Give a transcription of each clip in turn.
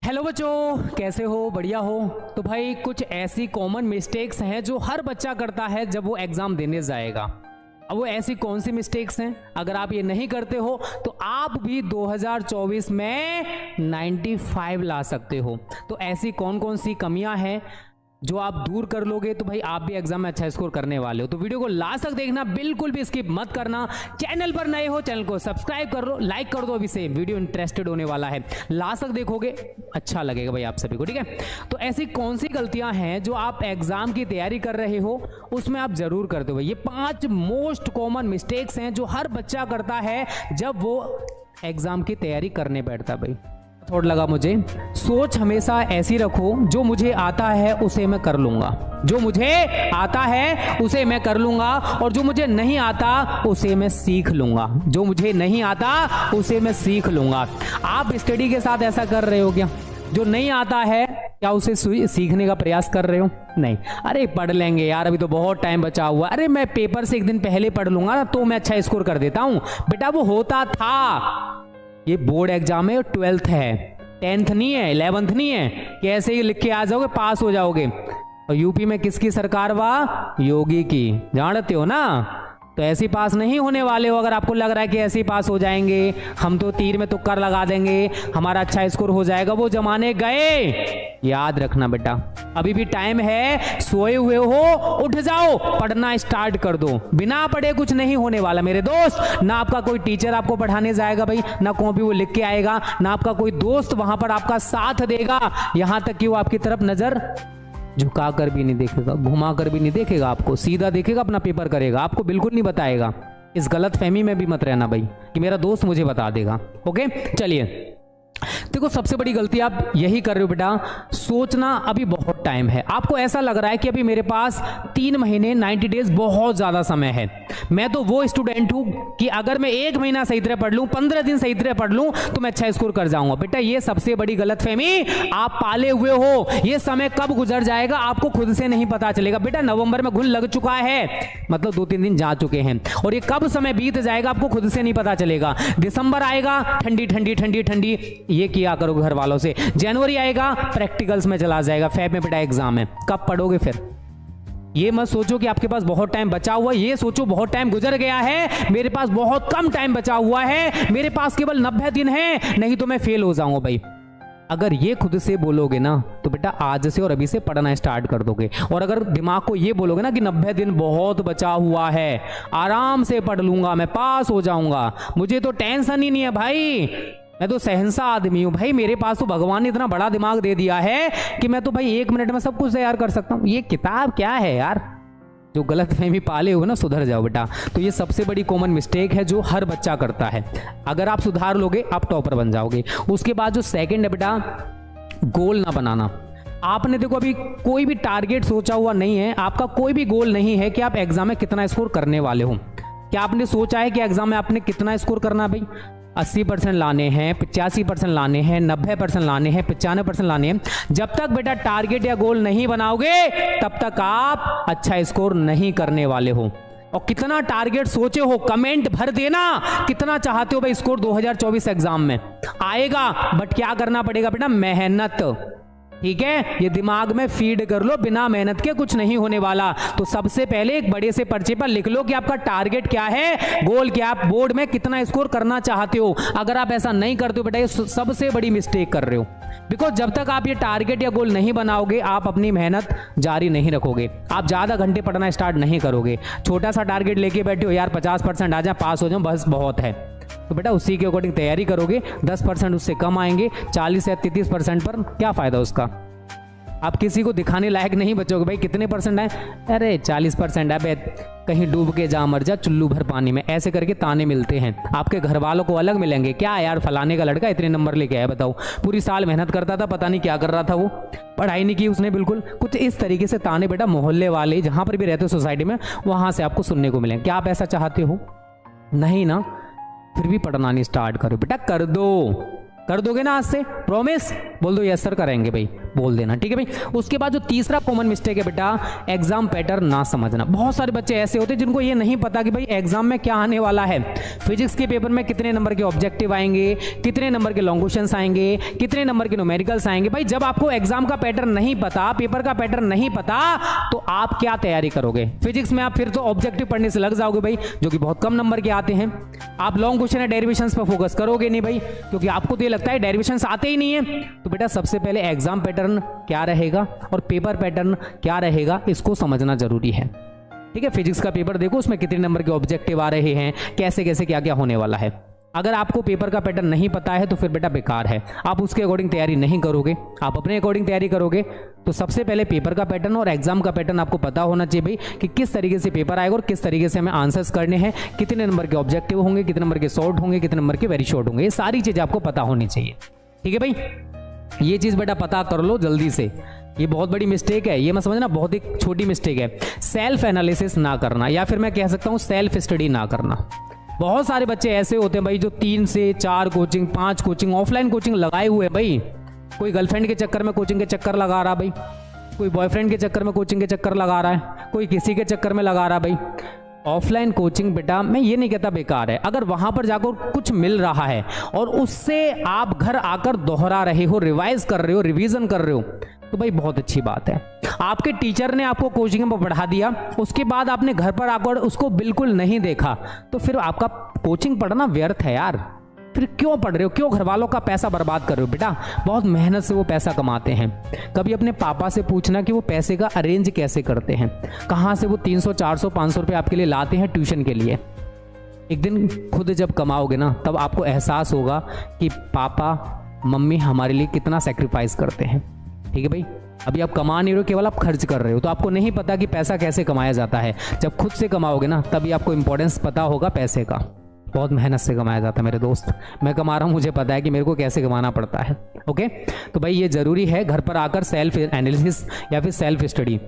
Hello बच्चों, कैसे हो? बढ़िया हो? तो भाई कुछ ऐसी कॉमन मिस्टेक्स हैं जो हर बच्चा करता है जब वो एग्ज़ाम देने जाएगा। अब वो ऐसी कौन सी मिस्टेक्स हैं? अगर आप ये नहीं करते हो तो आप भी 2024 में 95 ला सकते हो। तो ऐसी कौन कौन सी कमियां हैं जो आप दूर कर लोगे तो भाई आप भी एग्जाम में अच्छा स्कोर करने वाले हो। तो वीडियो को लास्ट तक देखना, बिल्कुल भी स्किप मत करना। चैनल पर नए हो चैनल को सब्सक्राइब कर लो, लाइक कर दो अभी से। वीडियो इंटरेस्टेड होने वाला है, लास्ट तक देखोगे अच्छा लगेगा भाई आप सभी को, ठीक है। तो ऐसी कौन सी गलतियां हैं जो आप एग्जाम की तैयारी कर रहे हो उसमें आप जरूर करते हो भाई। ये 5 मोस्ट कॉमन मिस्टेक्स हैं जो हर बच्चा करता है जब वो एग्जाम की तैयारी करने बैठता है भाई। थोड़ा लगा मुझे, सोच हमेशा ऐसी रखो, जो मुझे आता है उसे मैं कर लूंगा, जो मुझे आता है उसे मैं कर लूंगा, और जो मुझे नहीं आता उसे मैं सीख लूंगा, जो मुझे नहीं आता उसे मैं सीख लूंगा। आप स्टडी के साथ ऐसा कर रहे हो क्या? जो नहीं आता है क्या उसे सीखने का प्रयास कर रहे हो? नहीं, अरे पढ़ लेंगे यार, अभी तो बहुत टाइम बचा हुआ, अरे मैं पेपर से एक दिन पहले पढ़ लूंगा ना तो मैं अच्छा स्कोर कर देता हूं। बेटा वो होता था, ये बोर्ड एग्जाम है और 12th है, 10th नहीं है, 11th नहीं है कि ऐसे ही लिख के आ जाओगे पास हो जाओगे। और यूपी में किसकी सरकार हुआ? योगी की, जानते हो ना। तो ऐसी पास नहीं होने वाले हो। अगर आपको लग रहा है कि ऐसे ही पास हो जाएंगे, हम तो तीर में तुक्का लगा देंगे, हमारा अच्छा स्कोर हो जाएगा, वो जमाने गए। याद रखना बेटा, अभी भी टाइम है, सोए हुए हो उठ जाओ, पढ़ना स्टार्ट कर दो। बिना पढ़े कुछ नहीं होने वाला मेरे दोस्त। ना आपका कोई टीचर आपको पढ़ाने जाएगा भाई, ना कॉपी वो लिख के आएगा, ना आपका कोई दोस्त वहां पर आपका साथ देगा, यहां तक कि वो आपकी तरफ नजर झुका कर भी नहीं देखेगा, घुमा कर भी नहीं देखेगा, आपको सीधा देखेगा, अपना पेपर करेगा, आपको बिल्कुल नहीं बताएगा। इस गलत फहमी में भी मत रहना भाई कि मेरा दोस्त मुझे बता देगा। ओके, चलिए। देखो सबसे बड़ी गलती आप यही कर रहे हो बेटा, सोचना अभी बहुत टाइम है। आपको ऐसा लग रहा है कि अभी मेरे पास 3 महीने 90 डेज बहुत ज्यादा समय है। मैं तो वो स्टूडेंट हूं कि अगर मैं 1 महीना सही तरह पढ़ लूं, 15 दिन सही तरह पढ़ लूं तो मैं अच्छा स्कोर कर जाऊंगा। बेटा ये सबसे बड़ी गलतफहमी आप पाले हुए हो। ये समय कब गुजर जाएगा आपको खुद से नहीं पता चलेगा। बेटा नवंबर में घुन लग चुका है, मतलब 2-3 दिन जा चुके हैं, और ये कब समय बीत जाएगा आपको खुद से नहीं पता चलेगा। दिसंबर आएगा, ठंडी ठंडी ठंडी ठंडी, ये किया करो घर वालों से। जनवरी आएगा, प्रैक्टिकल्स में चला जाएगा, फेब में बेटा एग्जाम है, कब पढ़ोगे फिर? ये मत सोचो कि आपके पास बहुत टाइम बचा हुआ है, ये सोचो बहुत टाइम गुजर गया है, मेरे पास बहुत कम टाइम बचा हुआ है, मेरे पास केवल 90 दिन है, नहीं तो मैं फेल हो जाऊंगा भाई। अगर ये खुद से बोलोगे ना तो बेटा आज से और अभी से पढ़ना स्टार्ट कर दोगे। और अगर दिमाग को ये बोलोगे ना कि 90 दिन बहुत बचा हुआ है, आराम से पढ़ लूंगा, मैं पास हो जाऊंगा, मुझे तो टेंशन ही नहीं है भाई, मैं तो सहनसा आदमी हूं भाई, मेरे पास तो भगवान ने इतना बड़ा दिमाग दे दिया है कि मैं तो भाई 1 मिनट में सब कुछ तैयार कर सकता हूं। ये किताब क्या है यार? जो गलतफहमी पाले हुए ना, सुधर जाओ बेटा। तो ये सबसे बड़ी कॉमन मिस्टेक है जो हर बच्चा करता है। अगर आप सुधार लोगे आप टॉपर बन जाओगे। उसके बाद जो सेकंड है बेटा, गोल ना बनाना। आपने देखो अभी कोई भी टारगेट सोचा हुआ नहीं है, आपका कोई भी गोल नहीं है कि आप एग्जाम में कितना स्कोर करने वाले हो। क्या आपने सोचा है कि एग्जाम में आपने कितना स्कोर करना भाई? 80% लाने हैं, 85% लाने हैं, 90% लाने हैं, 95% लाने हैं। जब तक बेटा टारगेट या गोल नहीं बनाओगे तब तक आप अच्छा स्कोर नहीं करने वाले हो। और कितना टारगेट सोचे हो कमेंट भर देना, कितना चाहते हो भाई स्कोर 2024 एग्जाम में आएगा, बट क्या करना पड़ेगा बेटा? मेहनत। ठीक है, ये दिमाग में फीड कर लो, बिना मेहनत के कुछ नहीं होने वाला। तो सबसे पहले एक बड़े से पर्चे पर लिख लो कि आपका टारगेट क्या है, गोल क्या, आप बोर्ड में कितना स्कोर करना चाहते हो। अगर आप ऐसा नहीं करते हो बेटा ये सबसे बड़ी मिस्टेक कर रहे हो। बिकॉज जब तक आप ये टारगेट या गोल नहीं बनाओगे आप अपनी मेहनत जारी नहीं रखोगे, आप ज्यादा घंटे पढ़ना स्टार्ट नहीं करोगे। छोटा सा टारगेट लेके बैठे हो यार 50% आ जाए, पास हो जाओ, बस बहुत है, तो बेटा उसी के अकॉर्डिंग तैयारी करोगे। 10% उससे कम आएंगे, 40 या 33% पर क्या फायदा उसका? आप किसी को दिखाने लायक नहीं बचोगे भाई कितने परसेंट आए, अरे 40% है, कहीं डूब के जा मर जा चुल्लू भर पानी में, ऐसे करके ताने मिलते हैं। आपके घर वालों को अलग मिलेंगे, क्या यार फलाने का लड़का इतने नंबर लेके आया, बताओ पूरी साल मेहनत करता था, पता नहीं क्या कर रहा था, वो पढ़ाई नहीं की उसने बिल्कुल। कुछ इस तरीके से ताने बेटा मोहल्ले वाले जहां पर भी रहते हो सोसाइटी में, वहां से आपको सुनने को मिलेंगे। क्या आप ऐसा चाहते हो? नहीं ना, फिर भी पढ़ना नहीं स्टार्ट करो बेटा, कर दो। कर दोगे ना आज से? प्रॉमिस बोल दो, यस सर करेंगे भाई, बोल देना, ठीक है भाई। उसके बाद जो तीसरा कॉमन मिस्टेक है बेटा, एग्जाम पैटर्न ना समझना। बहुत सारे बच्चे ऐसे होते हैं जिनको ये नहीं पता कि भाई एग्जाम में क्या आने वाला है, फिजिक्स के पेपर में कितने नंबर के ऑब्जेक्टिव आएंगे, कितने नंबर के लॉन्ग क्वेश्चंस आएंगे, कितने नंबर के न्यूमेरिकल्स आएंगे। भाई जब आपको एग्जाम का पैटर्न नहीं पता, पेपर का पैटर्न नहीं पता, तो आप क्या तैयारी करोगे? फिजिक्स में आप फिर तो ऑब्जेक्टिव पढ़ने से लग जाओगे भाई, जो कि बहुत कम नंबर के आते हैं। आप लॉन्ग क्वेश्चन या डेरिवेशंस पर फोकस करोगे नहीं भाई, क्योंकि आपको तो ये लगता है डेरिवेशंस आते ही नहीं है। तो बेटा सबसे पहले एग्जाम पैटर्न क्या रहेगा और पेपर पैटर्न क्या रहेगा, इसको समझना जरूरी है, ठीक है। फिजिक्स का पेपर देखो, उसमें कितने नंबर के ऑब्जेक्टिव आ रहे हैं, कैसे कैसे क्या क्या होने वाला है। अगर आपको पेपर का पैटर्न नहीं पता है तो फिर बेटा बेकार है, आप उसके अकॉर्डिंग तैयारी नहीं करोगे, आप अपने अकॉर्डिंग तैयारी करोगे। तो सबसे पहले पेपर का पैटर्न और एग्जाम का पैटर्न आपको पता होना चाहिए भाई, कि किस तरीके से पेपर आएगा और किस तरीके से हमें आंसर्स करने हैं, कितने नंबर के ऑब्जेक्टिव होंगे, कितने नंबर के शॉर्ट होंगे, कितने नंबर के वेरी शॉर्ट होंगे। ये सारी चीजें आपको पता होनी चाहिए, ठीक है भाई। ये चीज बेटा पता कर लो जल्दी से, ये बहुत बड़ी मिस्टेक है, ये मैं समझना बहुत ही छोटी मिस्टेक है। सेल्फ एनालिसिस ना करना, या फिर मैं कह सकता हूं सेल्फ स्टडी ना करना। बहुत सारे बच्चे ऐसे होते हैं भाई जो 3 से 4 कोचिंग 5 कोचिंग ऑफलाइन कोचिंग लगाए हुए हैं भाई। कोई गर्लफ्रेंड के चक्कर में कोचिंग के चक्कर लगा रहा भाई, कोई बॉयफ्रेंड के चक्कर में कोचिंग के चक्कर लगा रहा है, कोई किसी के चक्कर में लगा रहा भाई। ऑफलाइन कोचिंग बेटा मैं ये नहीं कहता बेकार है, अगर वहां पर जाकर कुछ मिल रहा है और उससे आप घर आकर दोहरा रहे हो, रिवाइज कर रहे हो, रिवीजन कर रहे हो, तो भाई बहुत अच्छी बात है। आपके टीचर ने आपको कोचिंग में पढ़ा दिया, उसके बाद आपने घर पर आकर उसको बिल्कुल नहीं देखा, तो फिर आपका कोचिंग पढ़ना व्यर्थ है यार। फिर क्यों पढ़ रहे हो, क्यों घर वालों का पैसा बर्बाद कर रहे हो? बेटा बहुत मेहनत से वो पैसा कमाते हैं। कभी अपने पापा से पूछना कि वो पैसे का अरेंज कैसे करते हैं, कहाँ से वो 300 400 500 रुपये आपके लिए लाते हैं ट्यूशन के लिए। एक दिन खुद जब कमाओगे ना, तब आपको एहसास होगा कि पापा मम्मी हमारे लिए कितना सेक्रीफाइस करते हैं, ठीक है भाई। अभी आप कमा नहीं रहे हो, केवल आप खर्च कर रहे हो, तो आपको नहीं पता कि पैसा कैसे कमाया जाता है। जब खुद से कमाओगे ना, तभी आपको इंपॉर्टेंस पता होगा पैसे का। बहुत मेहनत से कमाया जाता है मेरे दोस्त, मैं कमा रहा हूँ, मुझे पता है कि मेरे को कैसे कमाना पड़ता है, ओके। तो भाई ये जरूरी है घर पर आकर सेल्फ एनालिसिस या फिर सेल्फ स्टडी।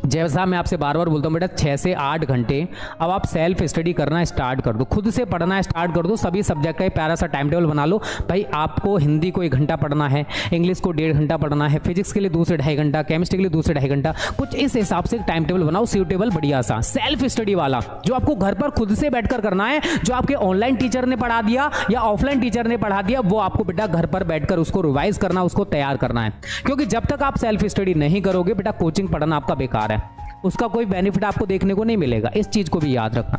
जैसा मैं आपसे बार बार बोलता हूँ बेटा 6 से 8 घंटे अब आप सेल्फ स्टडी करना स्टार्ट कर दो, खुद से पढ़ना स्टार्ट कर दो। सभी सब्जेक्ट का एक प्यारा सा टाइम टेबल बना लो भाई। आपको हिंदी को 1 घंटा पढ़ना है, इंग्लिश को 1.5 घंटा पढ़ना है, फिजिक्स के लिए 2 से 2.5 घंटा, केमिस्ट्री के लिए 2 से 2.5 घंटा। कुछ इस हिसाब से टाइम टेबल बनाओ, सूटेबल बढ़िया सा सेल्फ स्टडी वाला, जो आपको घर पर खुद से बैठकर करना है। जो आपके ऑनलाइन टीचर ने पढ़ा दिया या ऑफलाइन टीचर ने पढ़ा दिया, वो आपको बेटा घर पर बैठकर उसको रिवाइज करना, उसको तैयार करना है। क्योंकि जब तक आप सेल्फ स्टडी नहीं करोगे बेटा, कोचिंग पढ़ना आपका बेकार है, उसका कोई बेनिफिट आपको देखने को नहीं मिलेगा। इस चीज को भी याद रखना,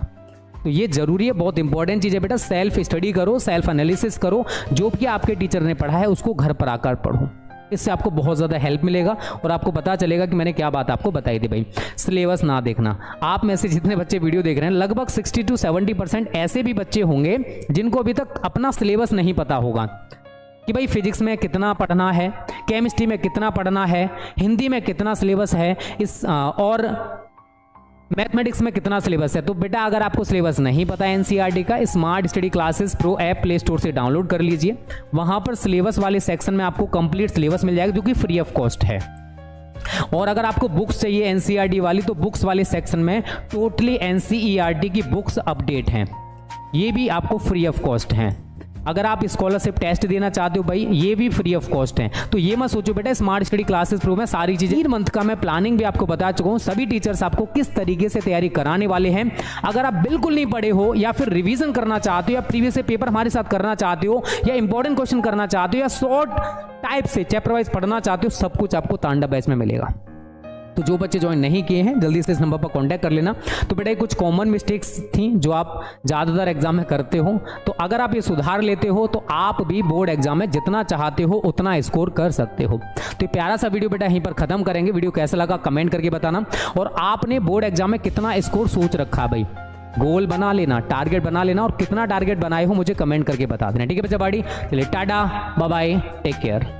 तो ये जरूरी है, बहुत इंपॉर्टेंट चीज है बेटा। सेल्फ स्टडी करो, सेल्फ एनालिसिस करो, जो भी आपके टीचर ने पढ़ा है उसको घर पर आकर पढ़ो। इससे आपको बहुत ज्यादा हेल्प मिलेगा और आपको पता चलेगा कि मैंने क्या बात आपको बताई थी भाई। सिलेबस ना देखना, आप में से जितने बच्चे वीडियो देख रहे हैं लगभग 60 to 70% ऐसे भी बच्चे होंगे जिनको अभी तक अपना सिलेबस नहीं पता होगा कि भाई फिजिक्स में कितना पढ़ना है, केमिस्ट्री में कितना पढ़ना है, हिंदी में कितना सिलेबस है, और मैथमेटिक्स में कितना सिलेबस है। तो बेटा अगर आपको सिलेबस नहीं पता है एनसीईआरटी का, smart study classes pro app play store से डाउनलोड कर लीजिए। वहां पर सिलेबस वाले सेक्शन में आपको कंप्लीट सिलेबस मिल जाएगा, जो कि फ्री ऑफ कॉस्ट है। और अगर आपको बुक्स चाहिए एनसीईआरटी वाली, तो बुक्स वाले सेक्शन में टोटली एनसीईआरटी की बुक्स अपडेट हैं, ये भी आपको फ्री ऑफ कॉस्ट हैं। अगर आप स्कॉलरशिप टेस्ट देना चाहते हो भाई, ये भी फ्री ऑफ कॉस्ट है। तो ये मत सोचो बेटा स्मार्ट स्टडी क्लासेस प्रो में सारी चीजें। 3 मंथ का मैं प्लानिंग भी आपको बता चुका हूँ, सभी टीचर्स आपको किस तरीके से तैयारी कराने वाले हैं। अगर आप बिल्कुल नहीं पढ़े हो या फिर रिवीजन करना चाहते हो या प्रीवियस पेपर हमारे साथ करना चाहते हो या इंपॉर्टेंट क्वेश्चन करना चाहते हो या शॉर्ट टाइप से चैप्टर वाइज पढ़ना चाहते हो, सब कुछ आपको तांडव बैच में मिलेगा। तो जो बच्चे ज्वाइन नहीं किए हैं जल्दी से इस नंबर पर कांटेक्ट कर लेना। तो बेटा कुछ कॉमन मिस्टेक्स थी जो आप ज़्यादातर एग्जाम में करते हो, तो अगर आप ये सुधार लेते हो तो आप भी बोर्ड एग्जाम में जितना चाहते हो उतना स्कोर कर सकते हो। तो ये प्यारा सा वीडियो बेटा यहीं पर खत्म करेंगे। वीडियो कैसा लगा कमेंट करके बताना, और आपने बोर्ड एग्जाम में कितना स्कोर सोच रखा भाई, गोल बना लेना, टारगेट बना लेना, और कितना टारगेट बनाए हो मुझे कमेंट करके बता देना, ठीक है बच्चा बाड़ी। चलिए tata bye bye, take care.